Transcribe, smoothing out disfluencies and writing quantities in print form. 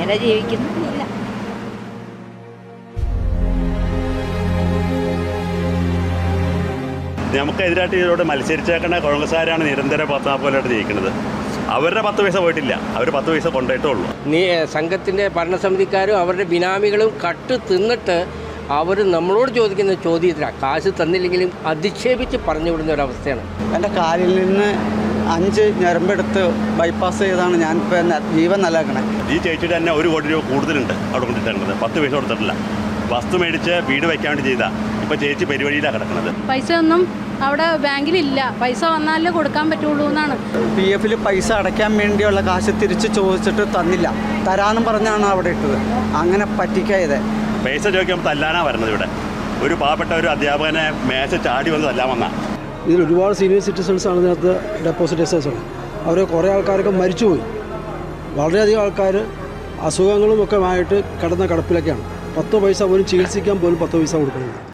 ആരാ ജീവിക്കുന്നില്ല. നമുക്കെതിരായിട്ട് ഇതിലൂടെ മത്സരിച്ചേക്കുന്ന കോൺഗ്രസ്സുകാരാണ് നിരന്തരം 10-40 ജയിക്കുന്നത്. അവരുടെ 10 പൈസ പോയിട്ടില്ല, അവർ 10 പൈസ കൊണ്ടുപോയിട്ടേ ഉള്ളൂ. സംഘത്തിൻ്റെ ഭരണസമിതിക്കാരും അവരുടെ ബിനാമികളും കട്ട് തിന്നിട്ട് അവർ നമ്മളോട് ചോദിക്കുന്ന ചോദ്യത്തിലാണ് കാശ് തന്നില്ലെങ്കിലും അധിക്ഷേപിച്ച് പറഞ്ഞു വിടുന്ന ഒരവസ്ഥയാണ്. എൻ്റെ കാലിൽ നിന്ന് 5 ഞരമ്പെടുത്ത് ബൈപ്പാസ് ചെയ്താണ് ഞാൻ ഇപ്പോൾ ജീവൻ നിലനിൽക്കണേ. ഈ ചേച്ചിയുടെ തന്നെ 1 കോടി രൂപ കൂടുതലുണ്ട് അവിടെ കൊണ്ടിട്ടുണ്ട്. 10 പൈസ കൊടുത്തിട്ടില്ല. വസ്തു മേടിച്ച് വീട് വയ്ക്കാൻ വേണ്ടി ചെയ്താൽ ഇപ്പോൾ ചേച്ചി പരിപാടിയിലാണ് കിടക്കുന്നത്. പൈസ ഒന്നും അവിടെ ബാങ്കിലില്ല, പൈസ വന്നാലേ കൊടുക്കാൻ പറ്റുള്ളൂ എന്നാണ്. PF പൈസ അടയ്ക്കാൻ വേണ്ടിയുള്ള കാശ് തിരിച്ച് ചോദിച്ചിട്ട് തന്നില്ല, തരാമെന്നും പറഞ്ഞാണ് അവിടെ ഇട്ടത്. അങ്ങനെ പറ്റിക്കായത്. പൈസ ചോദിക്കുമ്പോൾ തല്ലാനാണ് വരുന്നത്. ഇവിടെ ഒരു പാവപ്പെട്ട ഒരു അധ്യാപകനെ മേശ ചാടി വന്ന് തല്ലാൻ വന്നാൽ ഇതിൽ ഒരുപാട് സീനിയർ സിറ്റിസൺസ് ആണ് ഇതിനകത്ത് ഡെപ്പോസിറ്റേഴ്സ്. അവർ കുറേ ആൾക്കാരൊക്കെ മരിച്ചുപോയി. വളരെയധികം ആൾക്കാർ അസുഖങ്ങളുമൊക്കെ ആയിട്ട് കിടന്ന കിടപ്പിലൊക്കെയാണ്. 10 പൈസ പോലും ചികിത്സിക്കാൻ പോലും 10 പൈസ കൊടുക്കുന്നത്.